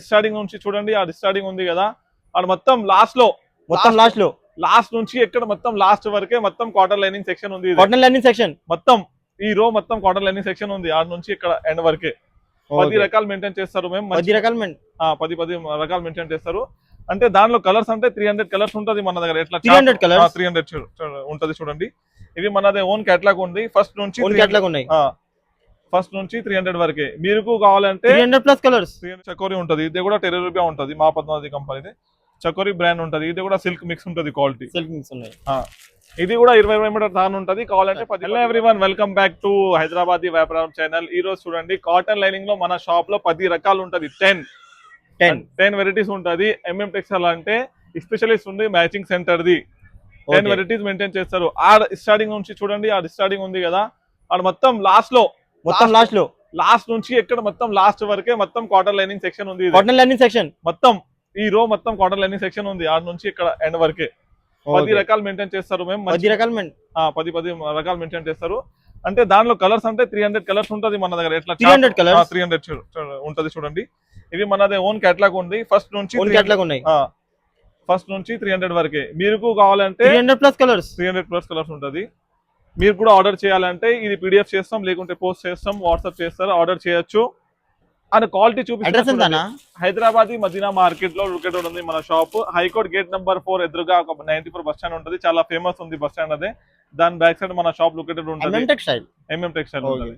Starting నుంచి చూడండి, ఆ స్టార్టింగ్ ఉంది కదా, అది మొత్తం లాస్ట్ నుంచి ఎక్కడ మొత్తం లాస్ట్ వరకే మొత్తం క్వార్టర్ లైనింగ్ సెక్షన్ ఉంది. కాటన్ లైనింగ్ సెక్షన్ మొత్తం ఈ రో మొత్తం క్వార్టర్ లైనింగ్ సెక్షన్ ఉంది. ఆడ నుంచి ఇక్కడ ఎండ్ వరకే 10 రకాలు మెయింటైన్ చేస్తారు మేము. 10 రకాలు 10 రకాలు మెయింటైన్ చేస్తారు. అంటే దానిలో కలర్స్ అంటే 300 కలర్స్ ఉంటది మన దగ్గర. ఎట్లా 300 ఉంటది చూడండి. ఇది మనది ఓన్ కేటలాగ్ ఉంది. ఫస్ట్ నుంచి 300 వరకే. మీకు కావాలంటే 300+ కలర్స్. చకోరి ఉంటది, ఇది కూడా టెర్రీ రూపాయ ఉంటది. మా పద్మావతి కంపెనీది చకోరి బ్రాండ్ ఉంటది. ఇది కూడా సిల్క్ మిక్స్ ఉంటది, క్వాలిటీ సిల్క్ మిక్స్ ఉన్నాయి. ఇది కూడా 20 మీటర్ తాను ఉంటది. కావాలంటే 10. Hello everyone, welcome back to Hyderabad వ్యాపారం ఛానల్. ఈ రోజు చూడండి, కాటన్ లైనింగ్ లో మన షాప్ లో 10 రకాలు ఉంటది. 10 వెరైటీస్ ఉంటది. ఎంఎం టెక్స్టైల్ అంటే స్పెషలిస్ట్ ఉంది, matching centre the 10 varieties maintain చేస్తారు. ఆ స్టార్టింగ్ నుంచి చూడండి, ఆ స్టార్టింగ్ ఉంది కదా, అది మొత్తం లాస్ట్ నుంచి ఎక్కడ మొత్తం లాస్ట్ వరకే మొత్తం క్వార్టర్ లైనింగ్ సెక్షన్ ఉంది. మొత్తం ఈ రో మొత్తం క్వార్టర్ లైనింగ్ సెక్షన్ ఉంది. ఆడ నుంచి ఇక్కడ ఎండ్ వరకే 10 రకాలు మెయింటైన్ చేస్తారు మేము. 10 రకాలు మెయింటైన్ చేస్తారు. అంటే దానిలో కలర్స్ అంటే 300 కలర్స్ ఉంటది మన దగ్గర. ఎట్లా 300 ఉంటది చూడండి. ఇది మనది ఓన్ కేటలాగ్ ఉంది. ఫస్ట్ నుంచి 300 వరకే. మీకు కావాలంటే 300+ కలర్స్ ఉంటది. మీరు కూడా ఆర్డర్ చేయాలంటే ఇది పీడిఎఫ్ చేస్తాం, లేకుంటే పోస్ట్ చేస్తాం, వాట్సాప్ చేస్తారు, ఆర్డర్ చేయొచ్చు. అండ్ క్వాలిటీ చూపిస్తాను. హైదరాబాద్ మదీనా మార్కెట్ లో లొకేటెడ్ ఉంది మన షాప్. హైకోర్ట్ గేట్ నెంబర్ 4 ఎదురుగా ఒక 94 బస్ స్టాండ్ ఉంటుంది. చాలా ఫేమస్ ఉంది బస్ స్టాండ్ అదే. దాని బ్యాక్ సైడ్ మన షాప్ లొకేటెడ్ ఉంటుంది. ఎంఎం టెక్స్టైల్ ఉంటుంది.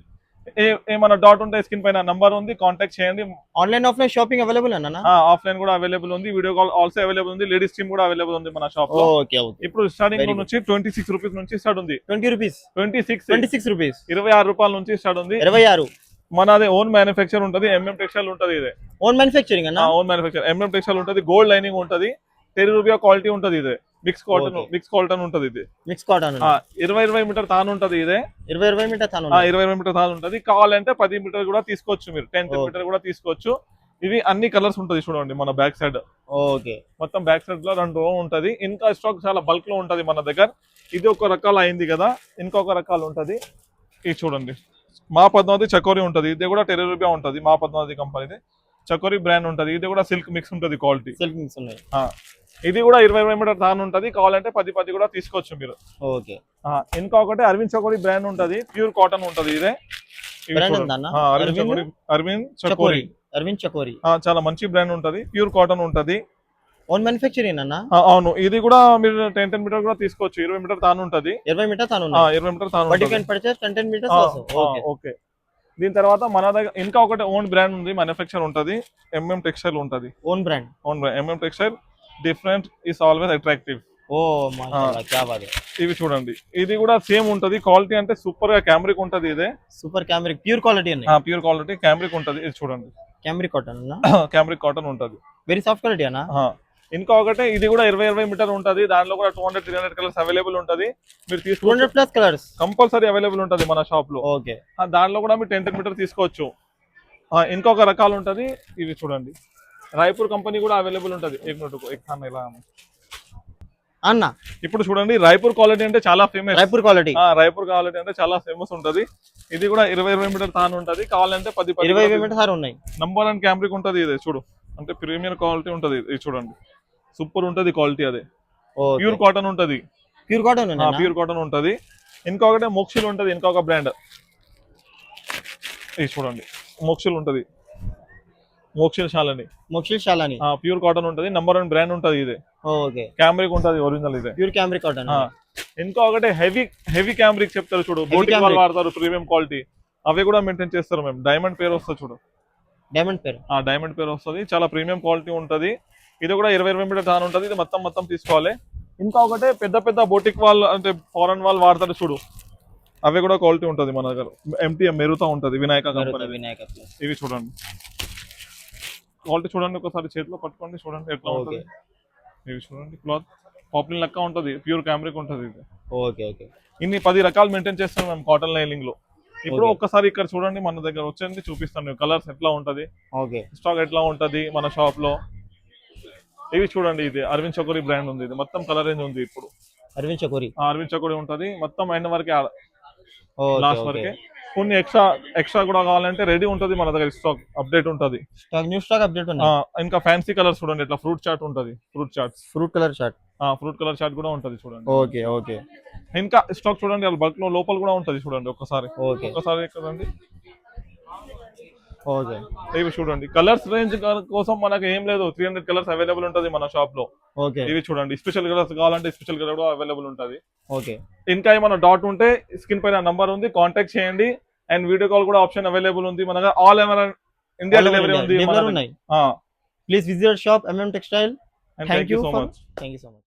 ఏమైనా డౌట్ ఉంటే స్క్రీన్ పైన నంబర్ ఉంది, కాంటాక్ట్ చేయండి. ఆన్లైన్ ఆఫ్లైన్ షాపింగ్ అవైలబుల్ అన్న? ఆఫ్లైన్ కూడా అవైలబుల్ ఉంది. వీడియో కాల్ ఆల్సో అవైలబుల్ ఉంది. లేడీస్ టీమ్ కూడా అవైలబుల్ ఉంది మన షాప్ లో. ఇప్పుడు స్టార్టింగ్ నుంచి 26 రూపీస్ నుంచి స్టార్ట్ ఉంది. 26 రూపీస్ 26 రూపాయల నుంచి స్టార్ట్ ఉంది. 26 మనది ఓన్ మ్యానుఫ్యాక్చర్ ఉంటది. ఎంఎం టెక్స్టైల్ ఉంటది. ఇదే ఓన్ మ్యానుఫ్యాక్చరింగ్ అన్న. Own manufacture. ఎంఎం టెక్స్టైల్ ఉంటది. గోల్డ్ లైనింగ్ ఉంటది. 10 రూపాయ క్వాలిటీ ఉంటది. ఇదే మిక్స్ కాటన్ ఉంటది. ఇది మిక్స్ కాటన్ 20 మీటర్ తాను ఉంటది. ఇదే 20 మీటర్ తాను ఉంటది. కావాలంటే 10 మీటర్ కూడా తీసుకోవచ్చు. మీరు 10 మీటర్ కూడా తీసుకోవచ్చు. ఇవి అన్ని కలర్స్ ఉంటది చూడండి మన బ్యాక్ సైడ్. మొత్తం బ్యాక్ సైడ్ లో 2 రో ఉంటది. ఇంకా స్టాక్ చాలా బల్క్ లో ఉంటది మన దగ్గర. ఇది ఒక రకాలు అయింది కదా, ఇంకొక రకాలు ఉంటది. ఇది చూడండి, మా పద్మావతి చకోరి ఉంటది. ఇది కూడా టెర్రీ రూపాయ ఉంటది. మా పద్మావతి కంపెనీది చకోరి బ్రాండ్ ఉంటది. ఇది కూడా సిల్క్ మిక్స్ ఉంటది, క్వాలిటీ సిల్క్ మిక్స్ ఉన్నాయి. ఇది కూడా 20 మీటర్ తాను ఉంటది. కావాలంటే 10 కూడా తీసుకోవచ్చు మీరు. ఇంకొకటి అరవింద్ చకోరి బ్రాండ్ ఉంటది. ప్యూర్ కాటన్ ఉంటది. ఇదే అరవింద్ చకోరి చాలా మంచి బ్రాండ్ ఉంటది. ప్యూర్ కాటన్ ఉంటది. ఓన్ మ్యానుఫ్యాక్చరింగ్ అన్న? అవును. ఇది కూడా మీరు 10 మీటర్ కూడా తీసుకోవచ్చు. 20 మీటర్ తాను ఉంటది. 20 మీటర్ తాను ఓకే. దీని తర్వాత మన దగ్గర ఇంకా ఒకటి ఓన్ బ్రాండ్ ఉంది, మ్యానుఫ్యాక్చర్ ఉంటది. ఎంఎం టెక్స్టైల్ ఉంటది. Own brand MM textile. Different is always attractive. ఇవి చూడండి, ఇది కూడా సేమ్ ఉంటది. క్వాలిటీ అంటే సూపర్ గా క్యామ్రిక్ ఉంటది. ఇదే super cambric, pure quality cambric ఉంటది. ఇది చూడండి, క్యామ్రిక్ కాటన్ ఉంటది. వెరీ సాఫ్ట్ క్వాలిటీ అన్న. ఇంకొకటి ఇది కూడా 20 మీటర్ ఉంటది. దాంట్లో కూడా 200-300 కలర్స్ అవైలబుల్ ఉంటది. మీరు 200+ కలర్స్ కంపల్సరీ అవైలబుల్ ఉంటది మన షాప్ లో. దాంట్లో కూడా మీరు 10 మీటర్ తీసుకోవచ్చు. ఇంకొక రకాలు ఉంటది. ఇవి చూడండి, రాయపూర్ కంపెనీ కూడా అవైలబుల్ ఉంటది. అన్న ఇప్పుడు చూడండి, రాయపూర్ క్వాలిటీ అంటే చాలా ఫేమస్. రాయపూర్ క్వాలిటీ అంటే చాలా ఫేమస్ ఉంటది. ఇది కూడా 20 మీటర్ తాను ఉంటది. కావాలంటే 20 మీటర్ ఉన్నాయి. నంబర్ అండ్ క్యామ్రిక్ ఉంటది. ఇదే చూడు, అంటే ప్రీమియం క్వాలిటీ ఉంటది. ఇది చూడండి, సూపర్ ఉంటది క్వాలిటీ. అదే ప్యూర్ కాటన్ ఉంటది. ప్యూర్ కాటన్ ఉంటది. ఇంకొకటి మోక్షిల్ ఉంటది. ఇంకొక బ్రాండ్ ఇది చూడండి, మోక్షిల్ ఉంటది. మోక్షిల్ షాలని ప్యూర్ కాటన్ ఉంటది. నంబర్ 1 బ్రాండ్ ఉంటది. ఇదే క్యామ్రిక్ ఉంటది, ఒరిజినల్. ఇదే ప్యూర్ క్యామ్రిక్ కాటన్. ఇంకొకటి హెవీ క్యామ్రిక్ చెప్తారు చూడు, బోటిక్ వాళ్ళు వాడతారు, ప్రీమియం క్వాలిటీ. అవి కూడా మెయింటైన్ చేస్తారు మేము. డైమండ్ పేరు వస్తుంది చూడు, డైమండ్ పేరు వస్తుంది. చాలా ప్రీమియం క్వాలిటీ ఉంటది. ఇది కూడా 20 మీటర్ తాను ఉంటది. ఇది మొత్తం తీసుకోవాలి. ఇంకొకటి పెద్ద బోటిక్ వాళ్ళు అంటే ఫారెన్ వాళ్ళు వాడతారు చూడు, అవి కూడా క్వాలిటీ ఉంటది మన దగ్గర. ఎంటీఎం మెరుతా ఉంటది, వినాయక కంపెనీ. ఇవి చూడండి, క్వాలిటీ చూడండి. ఒకసారి చేతిలో పట్టుకోండి, చూడండి ఎట్లా ఉంటది. ఇవి చూడండి, క్లాత్ పాపులర్ లెక్క ఉంటది. ప్యూర్ క్యామ్రిక్ ఉంటది. ఇది ఇన్ని 10 రకాలు మెయింటైన్ చేస్తాం మేము కాటన్ లైనింగ్ లో. ఇప్పుడు ఒక్కసారి ఇక్కడ చూడండి, మన దగ్గర వచ్చేది చూపిస్తాను. కలర్స్ ఎట్లా ఉంటది, స్టాక్ ఎట్లా ఉంటది మన షాప్ లో. ఇవి చూడండి, ఇది అరవింద్ చకోరి బ్రాండ్ ఉంది. ఇది మొత్తం కలర్ రేంజ్ ఉంది. ఇప్పుడు అరవింద్ చకోరి ఉంటది. మొత్తం ఎండ్ వరకే, లాస్ట్ వరకే. కొన్ని ఎక్స్ట్రా కూడా కావాలంటే రెడీ ఉంటుంది మన దగ్గర, స్టాక్ అప్డేట్ ఉంటుంది. స్టాక్ న్యూ స్టాక్ అప్డేట్ ఉన్నాయి. ఇంకా ఫ్యాన్సీ కలర్స్ చూడండి, ఇట్లా ఫ్రూట్ చాట్ ఉంటుంది, fruit chats, fruit colour shirt. Fruit colour chat కూడా ఉంటుంది చూడండి. ఓకే ఓకే ఇంకా స్టాక్ చూడండి, అది బల్క్ లో లోపల కూడా ఉంటుంది చూడండి. ఒకసారి ఓకే కదండి, ఓకే ఇవి చూడండి. కలర్స్ రేంజ్ కోసం మనకి ఏం లేదు, 300 కలర్స్ అవైలబుల్ ఉంటుంది మన షాప్ లో. ఓకే ఇవి చూడండి, స్పెషల్ కలర్స్ కావాలంటే స్పెషల్ కలర్ కూడా అవైలబుల్ ఉంటుంది. ఓకే ఇంకా ఏమైనా డౌట్ ఉంటే స్క్రీన్ పైన నంబర్ ఉంది, కాంటాక్ట్ చేయండి. అండ్ వీడియో కాల్ కూడా ఆప్షన్ అవైలబుల్ ఉంది మన దగ్గర. ఆల్ ఓవర్ ఇండియా డెలివరీ ఉంది. ఉన్నాయి. Please visit shop MM Textile. Thank you so much. Thank you so much.